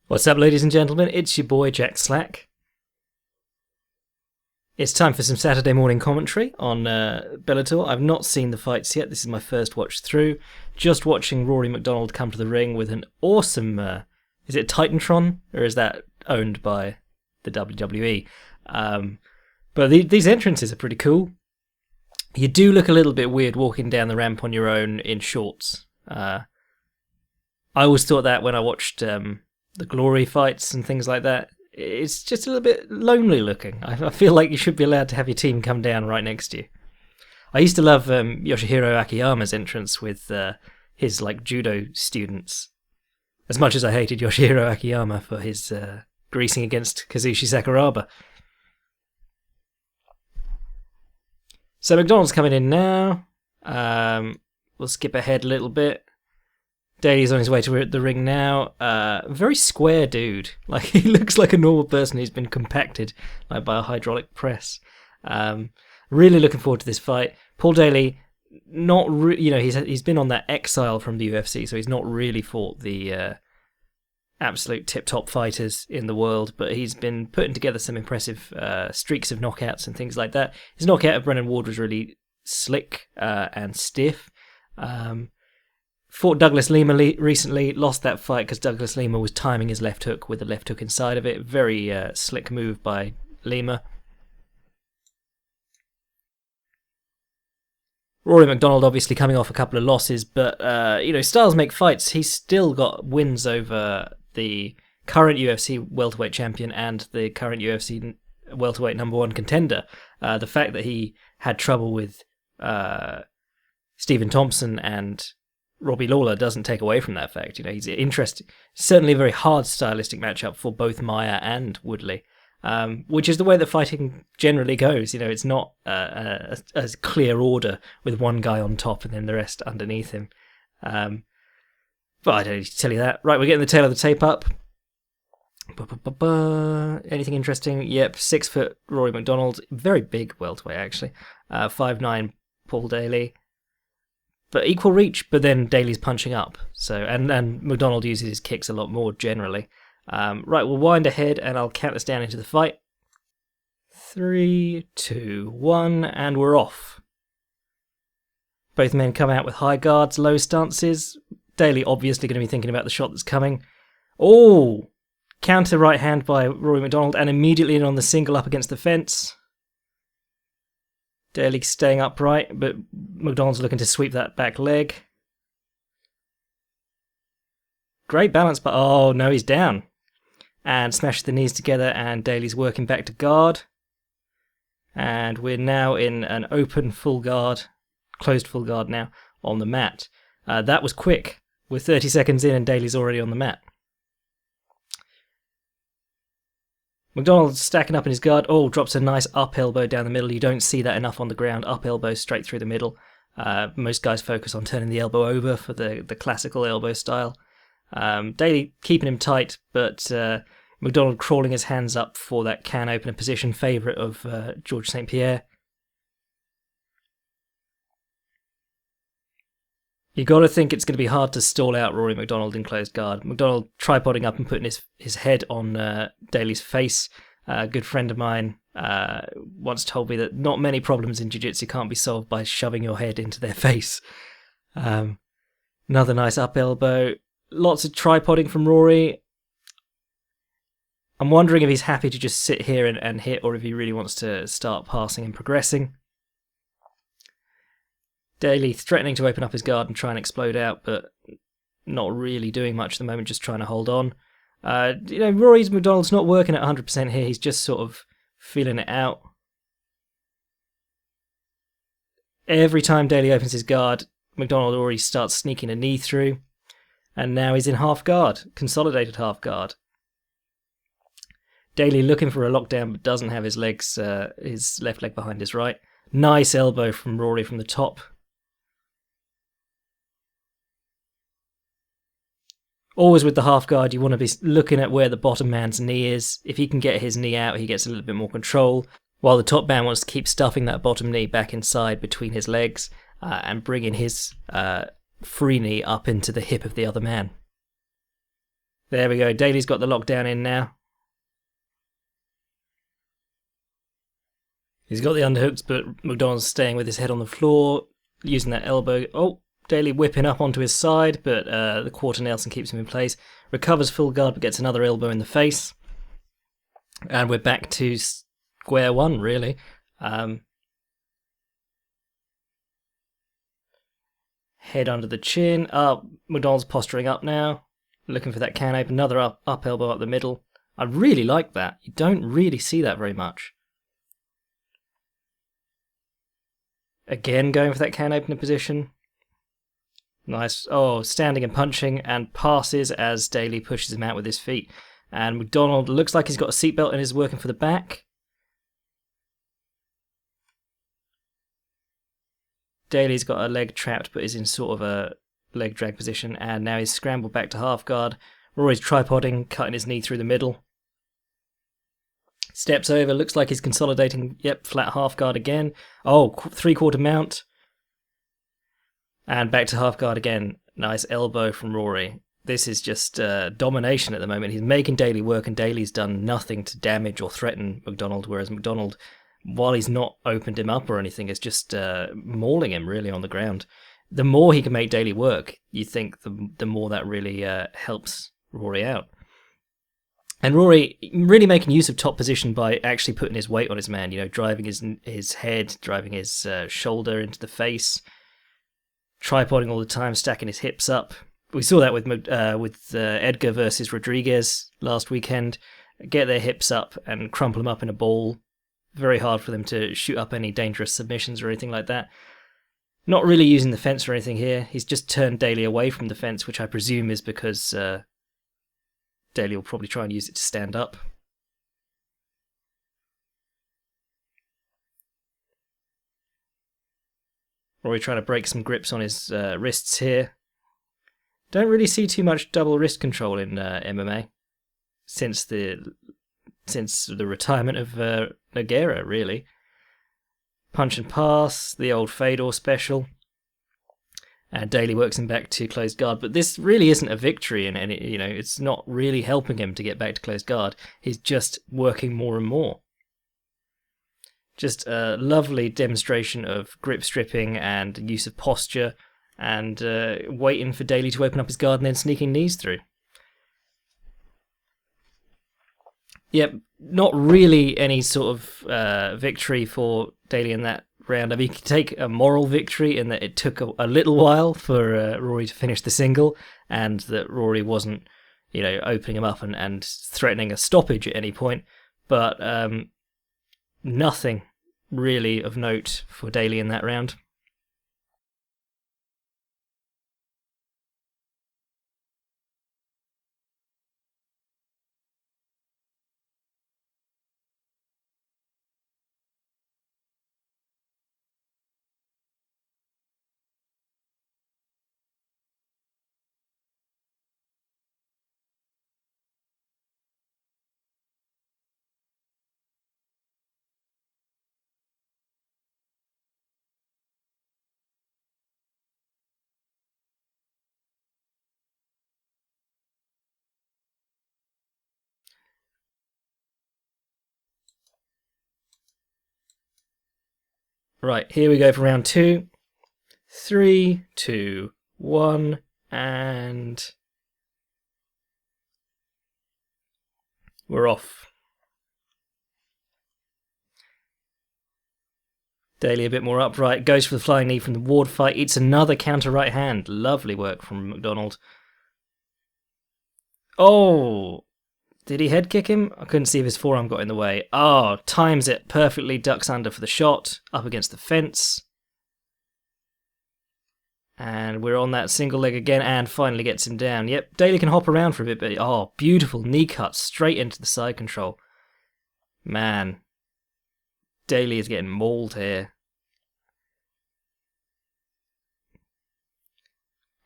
What's up, ladies and gentlemen? It's your boy Jack Slack. It's time for some Saturday morning commentary on Bellator. I've not seen the fights yet. This is my first watch through. Just watching Rory MacDonald come to the ring with an awesome... is it Titantron? Or is that owned by the WWE? But these entrances are pretty cool. You do look a little bit weird walking down the ramp on your own in shorts. I always thought that when I watched... the glory fights and things like that. It's just a little bit lonely looking. I feel like you should be allowed to have your team come down right next to you. I used to love Yoshihiro Akiyama's entrance with his judo students. As much as I hated Yoshihiro Akiyama for his greasing against Kazushi Sakuraba. So MacDonald's coming in now. We'll skip ahead a little bit. Daley's on his way to the ring now. Very square dude. He looks like a normal person who's been compacted by a hydraulic press. Really looking forward to this fight. Paul Daley, he's been on that exile from the UFC, so he's not really fought the absolute tip-top fighters in the world, but he's been putting together some impressive streaks of knockouts and things like that. His knockout of Brennan Ward was really slick and stiff. Fought Douglas Lima recently, lost that fight because Douglas Lima was timing his left hook with the left hook inside of it. Very slick move by Lima. Rory MacDonald obviously coming off a couple of losses, but styles make fights. He's still got wins over the current UFC welterweight champion and the current UFC welterweight number one contender. The fact that he had trouble with Stephen Thompson and Robbie Lawler doesn't take away from that fact. He's interesting. Certainly a very hard stylistic matchup for both Maia and Woodley, which is the way that fighting generally goes. It's not a clear order with one guy on top and then the rest underneath him. But I don't need to tell you that. Right, we're getting the tail of the tape up. Anything interesting? Yep, 6 foot Rory MacDonald. Very big welterweight, actually. 5'9" Paul Daley. But equal reach, but then Daley's punching up. So and MacDonald uses his kicks a lot more generally. Right, we'll wind ahead and I'll count us down into the fight. 3, 2, 1, and we're off. Both men come out with high guards, low stances. Daley obviously going to be thinking about the shot that's coming. Oh! Counter right hand by Rory MacDonald and immediately in on the single up against the fence. Daley staying upright, but MacDonald's looking to sweep that back leg. Great balance, but oh no, he's down. And smashes the knees together, and Daley's working back to guard. And we're now in an open full guard, closed full guard now, on the mat. That was quick. We're 30 seconds in and Daley's already on the mat. MacDonald's stacking up in his guard. Oh, drops a nice up elbow down the middle. You don't see that enough on the ground. Up elbow straight through the middle. Most guys focus on turning the elbow over for the classical elbow style. Daley keeping him tight, but MacDonald crawling his hands up for that can opener position, favourite of George St. Pierre. You got to think it's going to be hard to stall out Rory MacDonald in closed guard. MacDonald tripoding up and putting his head on Daley's face. A good friend of mine once told me that not many problems in jiu-jitsu can't be solved by shoving your head into their face. Another nice up elbow. Lots of tripoding from Rory. I'm wondering if he's happy to just sit here and hit, or if he really wants to start passing and progressing. Daley threatening to open up his guard and try and explode out, but not really doing much at the moment, just trying to hold on. Rory MacDonald's not working at 100% here. He's just sort of feeling it out. Every time Daley opens his guard, MacDonald already starts sneaking a knee through. And now he's in half guard, consolidated half guard. Daley looking for a lockdown, but doesn't have his left leg behind his right. Nice elbow from Rory from the top. Always with the half guard, you want to be looking at where the bottom man's knee is. If he can get his knee out, he gets a little bit more control, while the top man wants to keep stuffing that bottom knee back inside between his legs and bringing his free knee up into the hip of the other man. There we go. Daley's got the lockdown in now. He's got the underhooks, but MacDonald's staying with his head on the floor, using that elbow. Oh, Daley whipping up onto his side, but the quarter Nelson keeps him in place. Recovers full guard, but gets another elbow in the face. And we're back to square one, really. Head under the chin. MacDonald's posturing up now, looking for that can open. Another up elbow up the middle. I really like that. You don't really see that very much. Again, going for that can opener position. Nice. Oh, standing and punching, and passes as Daley pushes him out with his feet. And MacDonald looks like he's got a seatbelt and is working for the back. Daley's got a leg trapped, but is in sort of a leg drag position, and now he's scrambled back to half guard. Rory's tripoding, cutting his knee through the middle. Steps over, looks like he's consolidating. Yep, flat half guard again. Oh, three-quarter mount. And back to half guard again. Nice elbow from Rory. This is just domination at the moment. He's making Daley work, and Daley's done nothing to damage or threaten MacDonald, whereas MacDonald, while he's not opened him up or anything, is just mauling him really on the ground. The more he can make Daley work, you think the more that really helps Rory out. And Rory really making use of top position by actually putting his weight on his man, driving his head, driving his shoulder into the face, tripoding all the time, stacking his hips up. We saw that with Edgar versus Rodriguez last weekend. Get their hips up and crumple them up in a ball. Very hard for them to shoot up any dangerous submissions or anything like that. Not really using the fence or anything here. He's just turned Daley away from the fence, which I presume is because Daley will probably try and use it to stand up. Rory trying to break some grips on his wrists here. Don't really see too much double wrist control in MMA since the retirement of Nogueira, really. Punch and pass, the old Fedor special. And Daley works him back to closed guard. But this really isn't a victory, and it's not really helping him to get back to closed guard. He's just working more and more. Just a lovely demonstration of grip stripping and use of posture, and waiting for Daley to open up his guard and then sneaking knees through. Yep, not really any sort of victory for Daley in that round. I mean, you could take a moral victory in that it took a little while for Rory to finish the single, and that Rory wasn't, opening him up and threatening a stoppage at any point. But nothing really of note for Daley in that round. Right, here we go for round 2. 3, 2, 1, and we're off. Daley a bit more upright, goes for the flying knee from the Ward fight, eats another counter right hand. Lovely work from MacDonald. Oh! Did he head kick him? I couldn't see if his forearm got in the way. Oh, times it perfectly, ducks under for the shot, up against the fence. And we're on that single leg again, and finally gets him down. Yep, Daley can hop around for a bit, but oh, beautiful knee cut straight into the side control. Man, Daley is getting mauled here.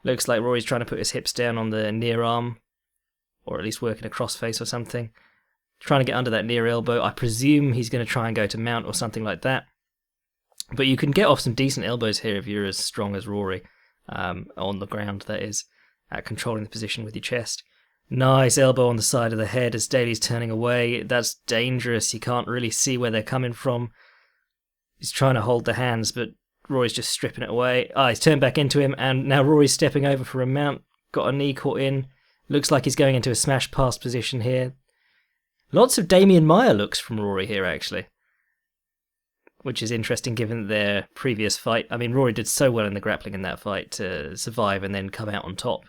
Looks like Rory's trying to put his hips down on the near arm, or at least working a crossface or something. Trying to get under that near elbow. I presume he's going to try and go to mount or something like that. But you can get off some decent elbows here if you're as strong as Rory, on the ground, that is, at controlling the position with your chest. Nice elbow on the side of the head as Daley's turning away. That's dangerous. You can't really see where they're coming from. He's trying to hold the hands, but Rory's just stripping it away. He's turned back into him, and now Rory's stepping over for a mount. Got a knee caught in. Looks like he's going into a smash pass position here. Lots of Damien Meyer looks from Rory here, actually. Which is interesting given their previous fight. I mean, Rory did so well in the grappling in that fight to survive and then come out on top.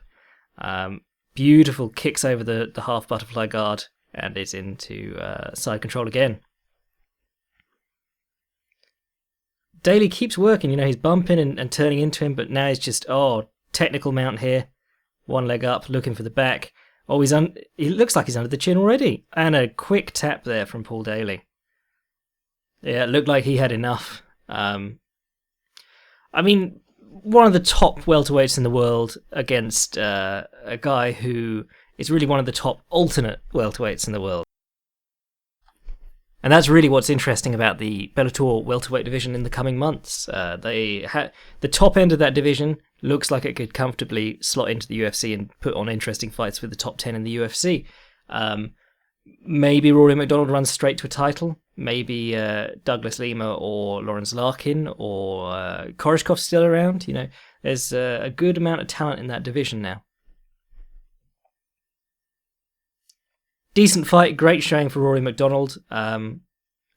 Beautiful kicks over the half butterfly guard and is into side control again. Daley keeps working, he's bumping and turning into him, but now he's just, technical mount here. One leg up, looking for the back. He looks like he's under the chin already. And a quick tap there from Paul Daley. Yeah, it looked like he had enough. One of the top welterweights in the world against a guy who is really one of the top alternate welterweights in the world. And that's really what's interesting about the Bellator welterweight division in the coming months. The top end of that division looks like it could comfortably slot into the UFC and put on interesting fights with the top 10 in the UFC. Maybe Rory MacDonald runs straight to a title. Maybe Douglas Lima or Lawrence Larkin or Koreshkov's still around. There's a good amount of talent in that division now. Decent fight, great showing for Rory MacDonald, and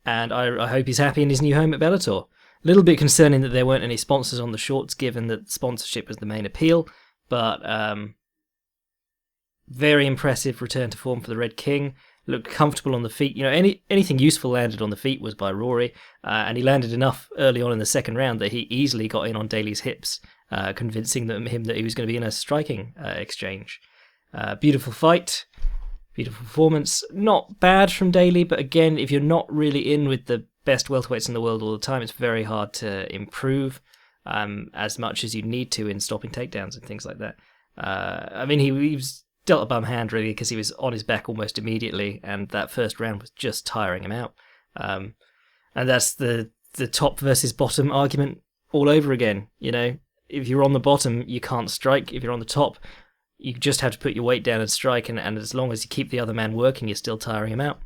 I hope he's happy in his new home at Bellator. A little bit concerning that there weren't any sponsors on the shorts, given that sponsorship was the main appeal, but very impressive return to form for the Red King. Looked comfortable on the feet. Anything useful landed on the feet was by Rory, and he landed enough early on in the second round that he easily got in on Daley's hips, convincing him that he was going to be in a striking exchange. Beautiful fight. Beautiful performance. Not bad from Daley, but again, if you're not really in with the best welterweights in the world all the time, it's very hard to improve as much as you need to in stopping takedowns and things like that. He was dealt a bum hand, really, because he was on his back almost immediately, and that first round was just tiring him out. And that's the top versus bottom argument all over again. If you're on the bottom, you can't strike. If you're on the top, you just have to put your weight down and strike, and as long as you keep the other man working, you're still tiring him out.